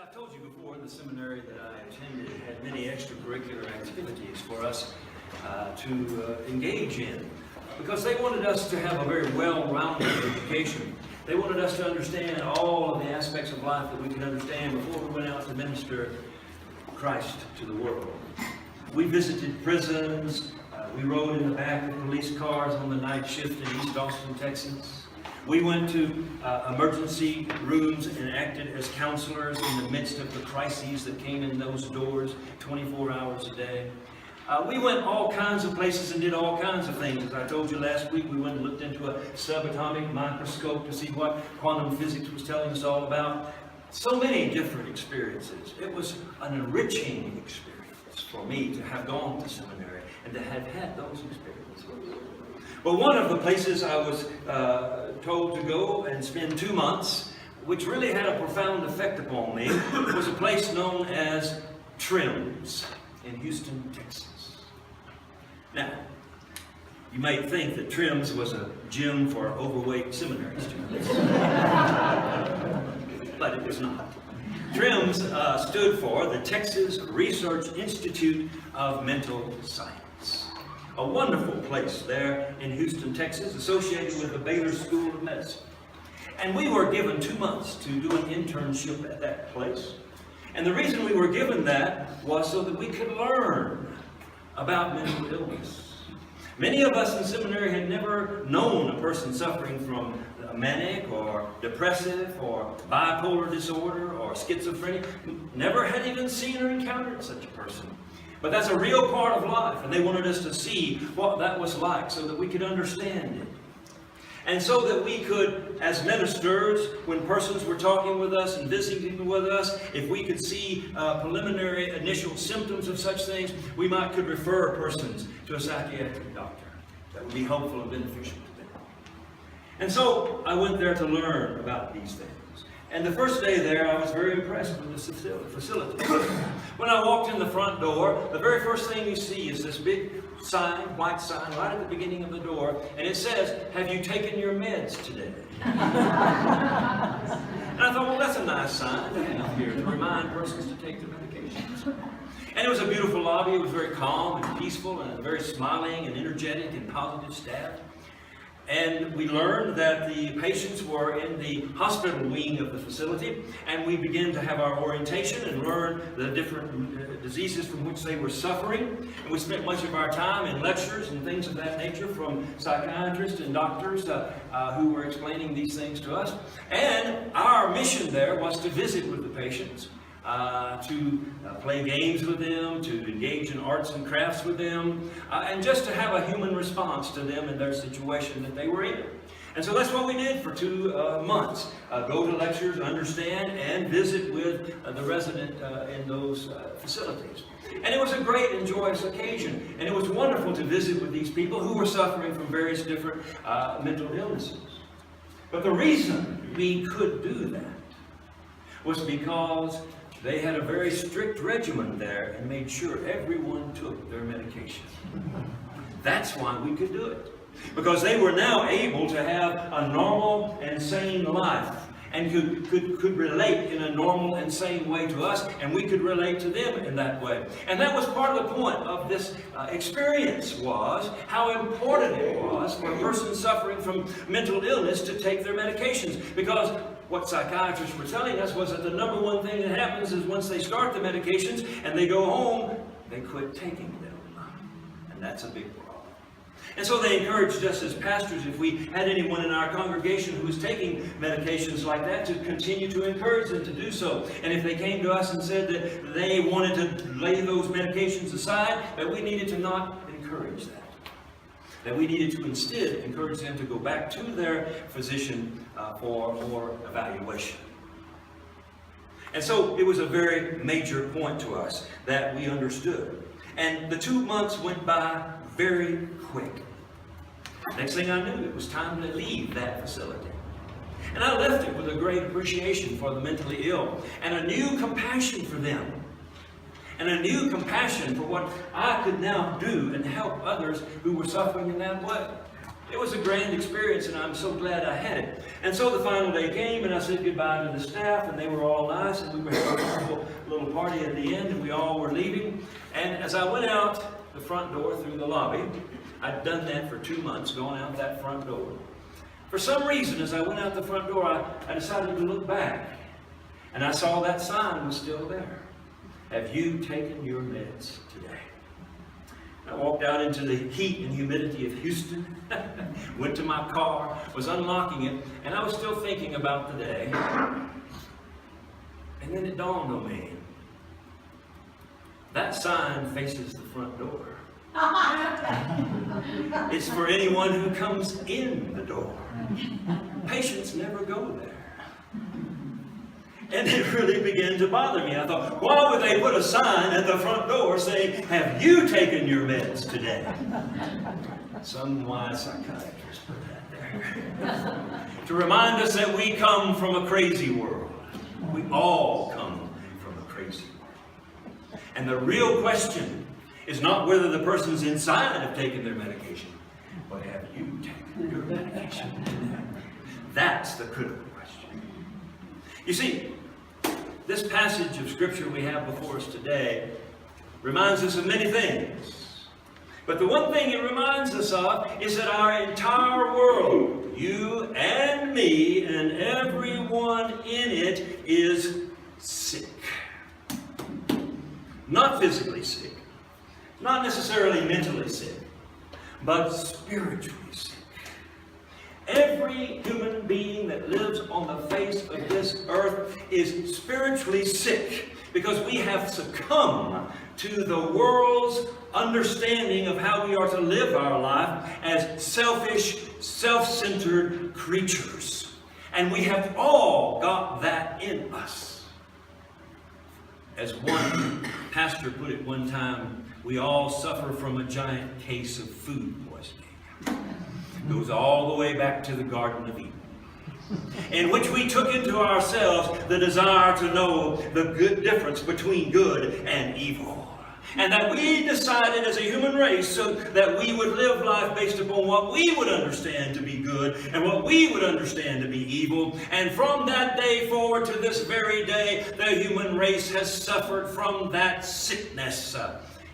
I've told you before, the seminary that I attended had many extracurricular activities for us to engage in, because they wanted us to have a very well-rounded education. They wanted us to understand all of the aspects of life that we could understand before we went out to minister Christ to the world. We visited prisons. We rode in the back of police cars on the night shift in East Austin, Texas. We went to emergency rooms and acted as counselors in the midst of the crises that came in those doors 24 hours a day. We went all kinds of places and did all kinds of things. As I told you last week, we went and looked into a subatomic microscope to see what quantum physics was telling us all about. So many different experiences. It was an enriching experience for me to have gone to seminary and to have had those experiences. But one of the places I was told to go and spend 2 months, which really had a profound effect upon me, was a place known as Trims in Houston, Texas. Now, you might think that Trims was a gym for overweight seminary students, but it was not. Trims stood for the Texas Research Institute of Mental Science. A wonderful place there in Houston, Texas, associated with the Baylor School of Medicine. And we were given 2 months to do an internship at that place. And the reason we were given that was so that we could learn about mental illness. Many of us in seminary had never known a person suffering from manic or depressive or bipolar disorder or schizophrenia. Never had even seen or encountered such a person. But that's a real part of life, and they wanted us to see what that was like so that we could understand it. And so that we could, as ministers, when persons were talking with us and visiting with us, if we could see preliminary initial symptoms of such things, we could refer persons to a psychiatric doctor. That would be helpful and beneficial to them. And so I went there to learn about these things. And the first day there, I was very impressed with the facility. When I walked in the front door, the very first thing you see is this big sign, white sign, right at the beginning of the door, and it says, "Have you taken your meds today?" And I thought, well, that's a nice sign to have here to remind persons to take their medications. And it was a beautiful lobby. It was very calm and peaceful and a very smiling and energetic and positive staff. And we learned that the patients were in the hospital wing of the facility, and we began to have our orientation and learn the different diseases from which they were suffering. And we spent much of our time in lectures and things of that nature from psychiatrists and doctors who were explaining these things to us. And our mission there was to visit with the patients, to play games with them, to engage in arts and crafts with them, and just to have a human response to them in their situation that they were in. And so that's what we did for 2 months. Go to lectures, understand, and visit with the resident in those facilities. And it was a great and joyous occasion. And it was wonderful to visit with these people who were suffering from various different mental illnesses. But the reason we could do that was because they had a very strict regimen there and made sure everyone took their medication. That's why we could do it. Because they were now able to have a normal and sane life and could relate in a normal and sane way to us, and we could relate to them in that way. And that was part of the point of this experience, was how important it was for a person suffering from mental illness to take their medications. Because what psychiatrists were telling us was that the number one thing that happens is once they start the medications and they go home, they quit taking them. And that's a big problem. And so they encouraged us as pastors, if we had anyone in our congregation who was taking medications like that, to continue to encourage them to do so. And if they came to us and said that they wanted to lay those medications aside, that we needed to not encourage that. That we needed to instead encourage them to go back to their physician for more evaluation. And so it was a very major point to us that we understood. And the 2 months went by very quick. Next thing I knew, it was time to leave that facility. And I left it with a great appreciation for the mentally ill and a new compassion for them. And a new compassion for what I could now do and help others who were suffering in that way. It was a grand experience, and I'm so glad I had it. And so the final day came, and I said goodbye to the staff, and they were all nice, and we were having a wonderful little party at the end, and we all were leaving. And as I went out the front door through the lobby, I'd done that for 2 months, going out that front door. For some reason, as I went out the front door, I decided to look back, and I saw that sign was still there. Have you taken your meds today? I walked out into the heat and humidity of Houston, went to my car, was unlocking it, and I was still thinking about the day. And then it dawned on me, that sign faces the front door. It's for anyone who comes in the door. Patients never go there. And it really began to bother me. I thought, why would they put a sign at the front door saying, have you taken your meds today? Some wise psychiatrist put that there. To remind us that we come from a crazy world. We all come from a crazy world. And the real question is not whether the persons inside have taken their medication, but have you taken your medication? That's the critical question. You see, this passage of Scripture we have before us today reminds us of many things. But the one thing it reminds us of is that our entire world, you and me and everyone in it, is sick. Not physically sick, not necessarily mentally sick, but spiritually sick. Every human being that lives on the face of this earth is spiritually sick because we have succumbed to the world's understanding of how we are to live our life as selfish, self-centered creatures. And we have all got that in us. As one pastor put it one time, we all suffer from a giant case of food poisoning. Goes all the way back to the Garden of Eden, in which we took into ourselves the desire to know the good difference between good and evil. And that we decided as a human race so that we would live life based upon what we would understand to be good and what we would understand to be evil. And from that day forward to this very day, the human race has suffered from that sickness.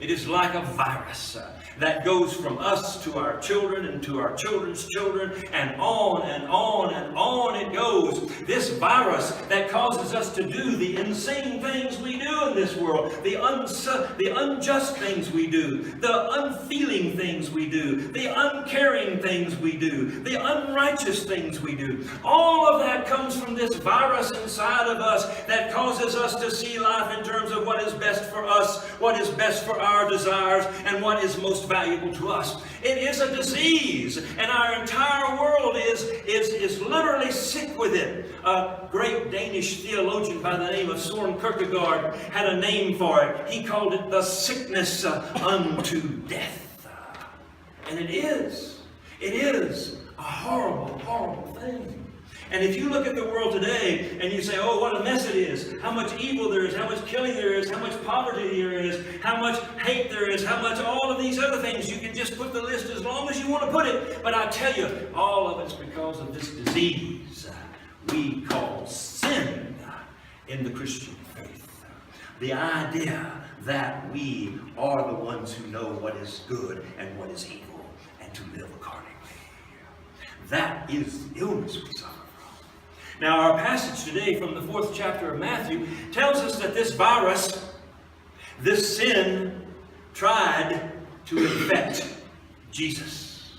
It is like a virus that goes from us to our children and to our children's children, and on and on and on it goes. This virus that causes us to do the insane things we do in this world, the unjust things we do, the unfeeling things we do, the uncaring things we do, the unrighteous things we do. All of that comes from this virus inside of us that causes us to see life in terms of what is best for us, what is best for our desires, and what is most valuable to us. It is a disease, and our entire world is literally sick with it. A great Danish theologian by the name of Søren Kierkegaard had a name for it. He called it the sickness unto death. And it is a horrible, horrible thing. And if you look at the world today and you say, oh, what a mess it is, how much evil there is, how much killing there is, how much poverty there is, how much hate there is, how much all of these other things, you can just put the list as long as you want to put it. But I tell you, all of it's because of this disease we call sin in the Christian faith. The idea that we are the ones who know what is good and what is evil and to live accordingly. That is the illness we suffer. Now, our passage today from the 4th chapter of Matthew tells us that this virus, this sin, tried to infect Jesus.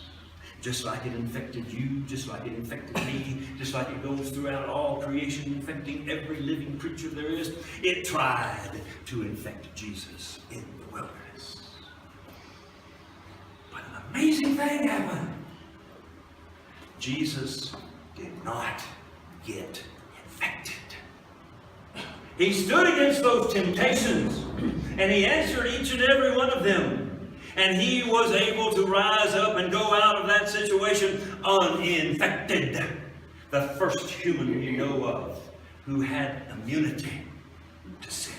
Just like it infected you, just like it infected me, just like it goes throughout all creation, infecting every living creature there is. It tried to infect Jesus in the wilderness. But an amazing thing happened. Jesus did not get infected. He stood against those temptations, and he answered each and every one of them. And he was able to rise up and go out of that situation uninfected. The first human you know of who had immunity to sin.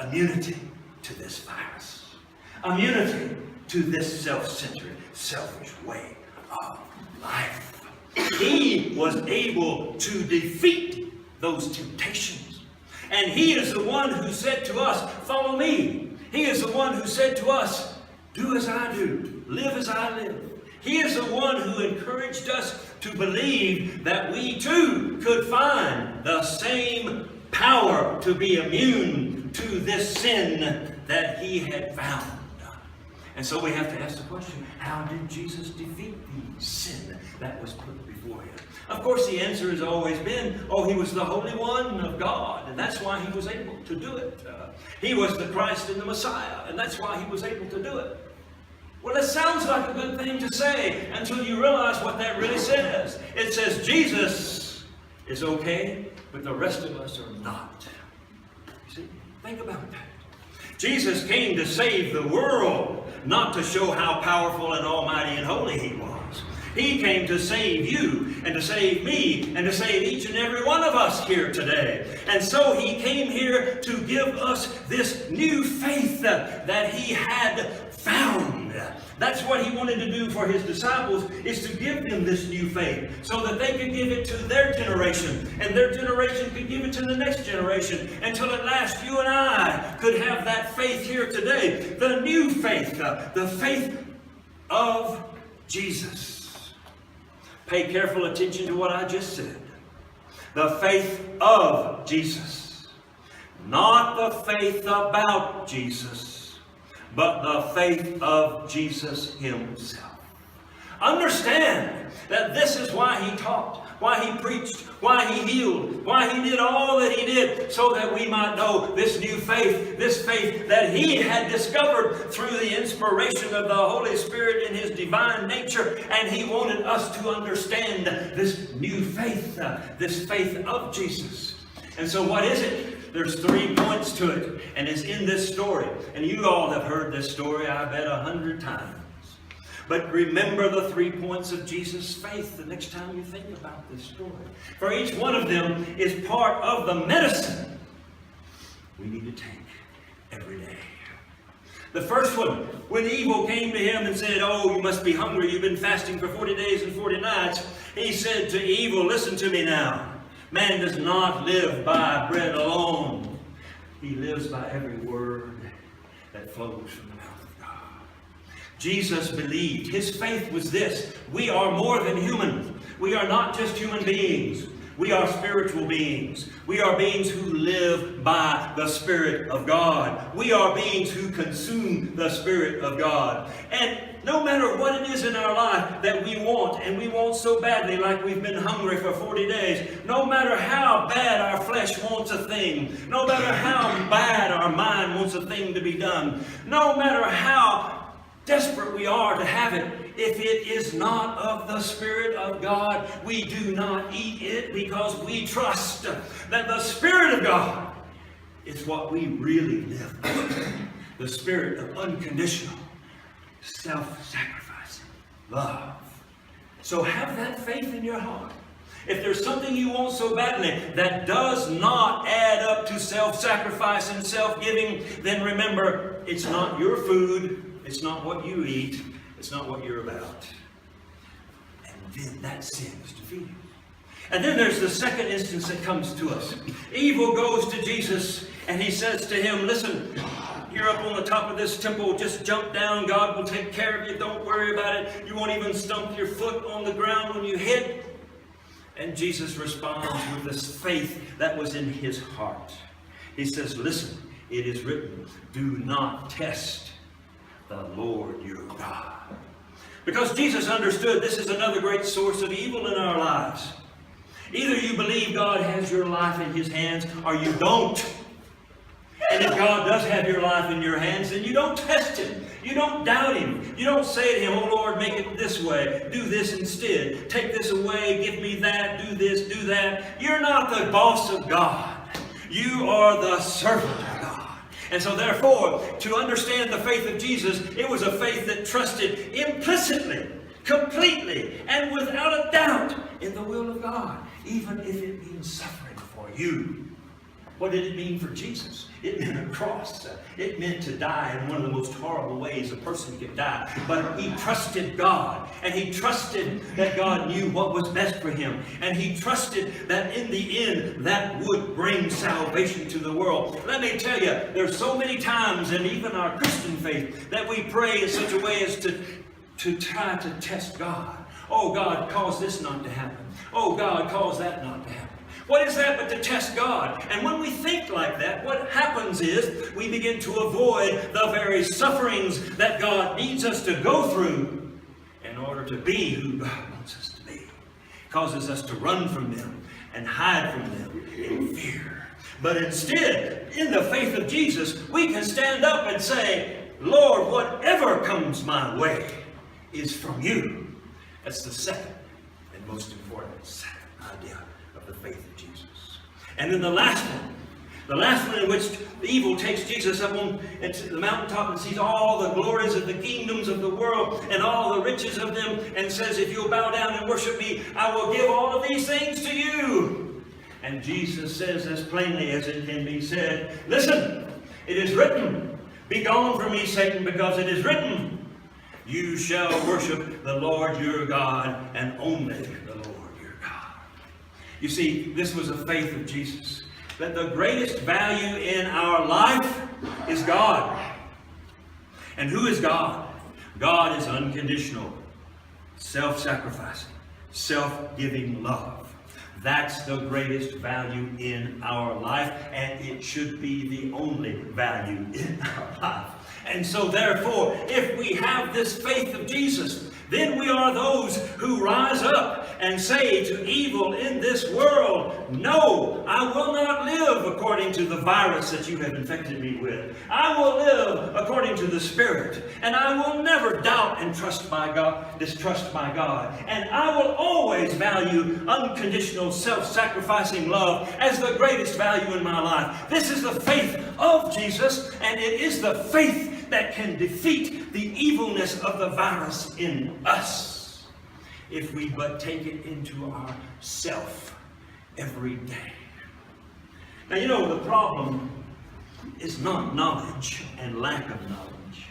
Immunity to this virus. Immunity to this self-centered, selfish way of life. He was able to defeat those temptations. And He is the one who said to us, follow me. He is the one who said to us, do as I do, live as I live. He is the one who encouraged us to believe that we too could find the same power to be immune to this sin that He had found. And so we have to ask the question, how did Jesus defeat the sin that was put before Him? Of course, the answer has always been, oh, He was the Holy One of God, and that's why He was able to do it. He was the Christ and the Messiah, and that's why He was able to do it. Well, it sounds like a good thing to say until you realize what that really says. It says Jesus is okay, but the rest of us are not. You see, think about that. Jesus came to save the world, not to show how powerful and almighty and holy He was. He came to save you and to save me and to save each and every one of us here today. And so He came here to give us this new faith that He had found. That's what He wanted to do for His disciples, is to give them this new faith so that they could give it to their generation, and their generation could give it to the next generation, until at last you and I could have that faith here today. The new faith, the faith of Jesus. Pay careful attention to what I just said. The faith of Jesus. Not the faith about Jesus, but the faith of Jesus Himself. Understand that this is why He taught, why He preached, why He healed, why He did all that He did, so that we might know this new faith, this faith that He had discovered through the inspiration of the Holy Spirit in His divine nature. And He wanted us to understand this new faith, this faith of Jesus. And so what is it? There's 3 points to it, and it's in this story. And you all have heard this story, I bet, 100 times. But remember the 3 points of Jesus' faith the next time you think about this story. For each one of them is part of the medicine we need to take every day. The first one, when evil came to Him and said, oh, you must be hungry, you've been fasting for 40 days and 40 nights. He said to evil, listen to me now. Man does not live by bread alone. He lives by every word that flows from the mouth of God. Jesus believed. His faith was this: we are more than human. We are not just human beings. We are spiritual beings. We are beings who live by the Spirit of God. We are beings who consume the Spirit of God. And no matter what it is in our life that we want, and we want so badly, like we've been hungry for 40 days, no matter how bad our flesh wants a thing, no matter how bad our mind wants a thing to be done, no matter how desperate we are to have it, if it is not of the Spirit of God, we do not eat it, because we trust that the Spirit of God is what we really live by. The Spirit of unconditional, self-sacrificing love. So have that faith in your heart. If there's something you want so badly that does not add up to self-sacrifice and self-giving, then remember, it's not your food, it's not what you eat, it's not what you're about. And then that sin is defeated. And then there's the second instance that comes to us. Evil goes to Jesus and he says to him, listen, you're up on the top of this temple, just jump down, God will take care of you, don't worry about it. You won't even stump your foot on the ground when you hit. And Jesus responds with this faith that was in his heart. He says, listen, it is written, do not test the Lord your God. Because Jesus understood this is another great source of evil in our lives. Either you believe God has your life in his hands, or you don't. And if God does have your life in your hands, then you don't test him. You don't doubt him. You don't say to him, oh Lord, make it this way. Do this instead. Take this away. Give me that. Do this. Do that. You're not the boss of God. You are the servant of God. And so therefore, to understand the faith of Jesus, it was a faith that trusted implicitly, completely, and without a doubt in the will of God, even if it means suffering for you. What did it mean for Jesus? It meant a cross. It meant to die in one of the most horrible ways a person could die. But he trusted God. And he trusted that God knew what was best for him. And he trusted that in the end, that would bring salvation to the world. Let me tell you, there's so many times in even our Christian faith that we pray in such a way as to try to test God. Oh, God, cause this not to happen. Oh, God, cause that not to happen. What is that but to test God? And when we think like that, what happens is we begin to avoid the very sufferings that God needs us to go through in order to be who God wants us to be. It causes us to run from them and hide from them in fear. But instead, in the faith of Jesus, we can stand up and say, Lord, whatever comes my way is from you. That's the second and most important idea of the faith of Jesus. And then the last one in which the evil takes Jesus up on the mountaintop and sees all the glories of the kingdoms of the world and all the riches of them and says, if you'll bow down and worship me, I will give all of these things to you. And Jesus says as plainly as it can be said, listen, it is written, be gone from me, Satan, because it is written, you shall worship the Lord your God and only the Lord your God. You see, this was a faith of Jesus. That the greatest value in our life is God. And who is God? God is unconditional, self-sacrificing, self-giving love. That's the greatest value in our life, and it should be the only value in our life. And so therefore, if we have this faith of Jesus, then we are those who rise up and say to evil in this world, no, I will not live according to the virus that you have infected me with. I will live according to the Spirit, and I will never doubt and distrust my God. And I will always value unconditional self-sacrificing love as the greatest value in my life. This is the faith of Jesus, and it is the faith that can defeat the evilness of the virus in us, if we but take it into ourself every day. Now, you know, the problem is not knowledge and lack of knowledge.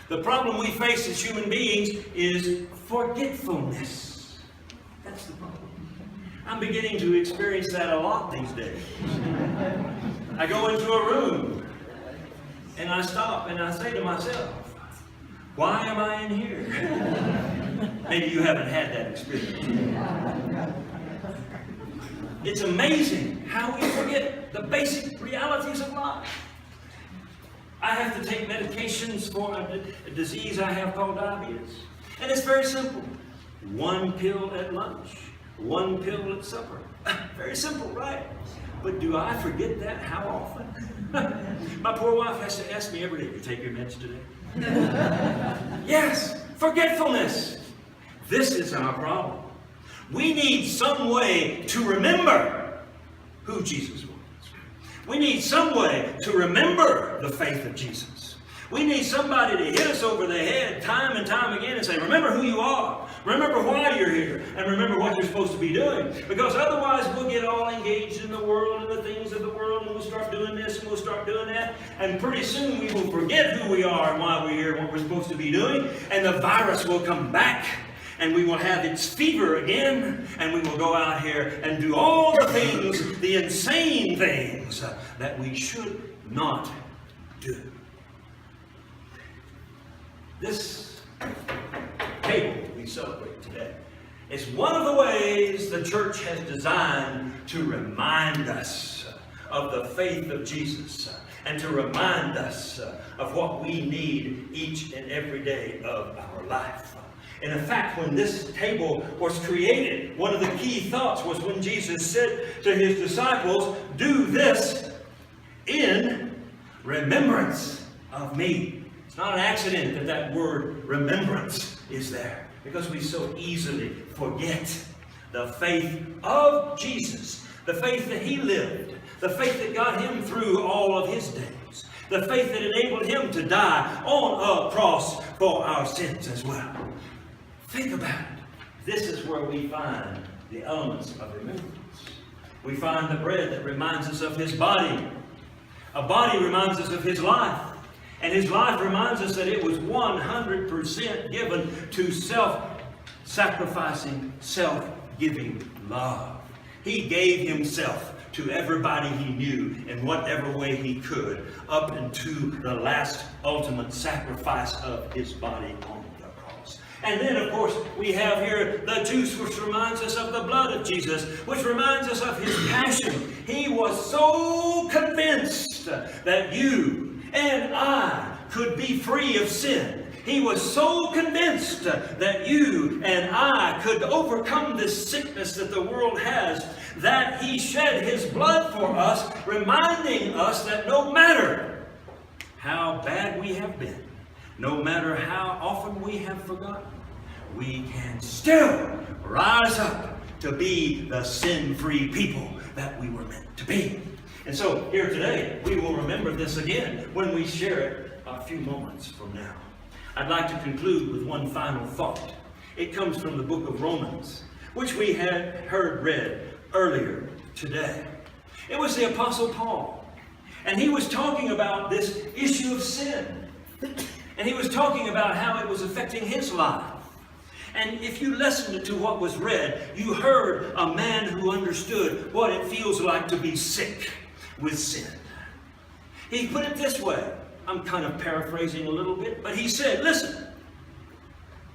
The problem we face as human beings is forgetfulness. That's the problem. I'm beginning to experience that a lot these days. I go into a room and I stop and I say to myself, why am I in here? Maybe you haven't had that experience. It's amazing how we forget the basic realities of life. I have to take medications for a disease I have called diabetes. And it's very simple. One pill at lunch, one pill at supper. Very simple, right? But do I forget that how often? My poor wife has to ask me every day, you take your meds today? Yes, forgetfulness. This is our problem. We need some way to remember who Jesus was. We need some way to remember the faith of Jesus. We need somebody to hit us over the head time and time again and say, remember who you are. Remember why you're here. And remember what you're supposed to be doing. Because otherwise we'll get all engaged in the world and the things of the world, and we'll start doing this and we'll start doing that. And pretty soon we will forget who we are and why we're here and what we're supposed to be doing. And the virus will come back. And we will have its fever again, and we will go out here and do all the things, the insane things that we should not do. This table we celebrate today is one of the ways the church has designed to remind us of the faith of Jesus and to remind us of what we need each and every day of our life. And in fact, when this table was created, one of the key thoughts was when Jesus said to his disciples, do this in remembrance of me. It's not an accident that that word remembrance is there, because we so easily forget the faith of Jesus, the faith that he lived, the faith that got him through all of his days, the faith that enabled him to die on a cross for our sins as well. Think about it. This is where we find the elements of remembrance. We find the bread that reminds us of his body. A body reminds us of his life. And his life reminds us that it was 100% given to self-sacrificing, self-giving love. He gave himself to everybody he knew in whatever way he could, up into the last ultimate sacrifice of his body on the cross. And then, of course, we have here the juice, which reminds us of the blood of Jesus, which reminds us of his passion. He was so convinced that you and I could be free of sin. He was so convinced that you and I could overcome this sickness that the world has, that he shed his blood for us, reminding us that no matter how bad we have been, no matter how often we have forgotten, we can still rise up to be the sin-free people that we were meant to be. And so here today, we will remember this again when we share it a few moments from now. I'd like to conclude with one final thought. It comes from the book of Romans, which we had heard read earlier today. It was the Apostle Paul, and he was talking about this issue of sin. And he was talking about how it was affecting his life. And if you listened to what was read, you heard a man who understood what it feels like to be sick with sin. He put it this way. I'm kind of paraphrasing a little bit, but he said, listen,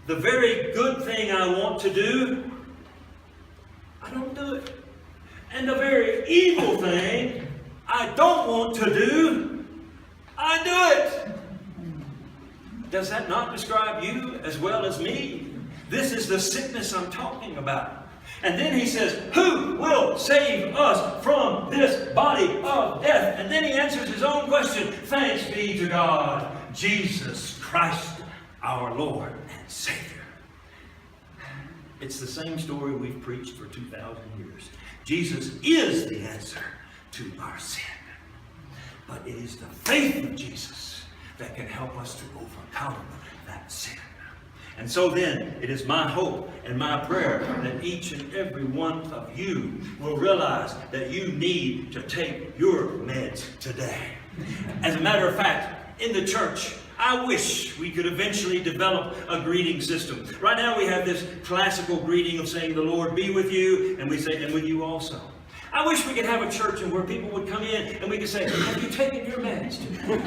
the very good thing I want to do, I don't do it. And the very evil thing I don't want to do, I do it. Does that not describe you as well as me? This is the sickness I'm talking about. And then he says, who will save us from this body of death? And then he answers his own question. Thanks be to God, Jesus Christ, our Lord and Savior. It's the same story we've preached for 2,000 years. Jesus is the answer to our sin. But it is the faith of Jesus that can help us to overcome that sin. And so then, it is my hope and my prayer that each and every one of you will realize that you need to take your meds today. As a matter of fact, in the church, I wish we could eventually develop a greeting system. Right now we have this classical greeting of saying, the Lord be with you, and we say, and with you also. I wish we could have a church where people would come in and we could say, have you taken your meds today?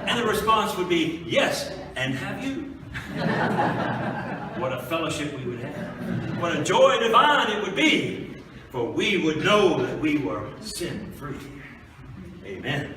And the response would be, yes, and have you? What a fellowship we would have. What a joy divine it would be. For we would know that we were sin-free. Amen.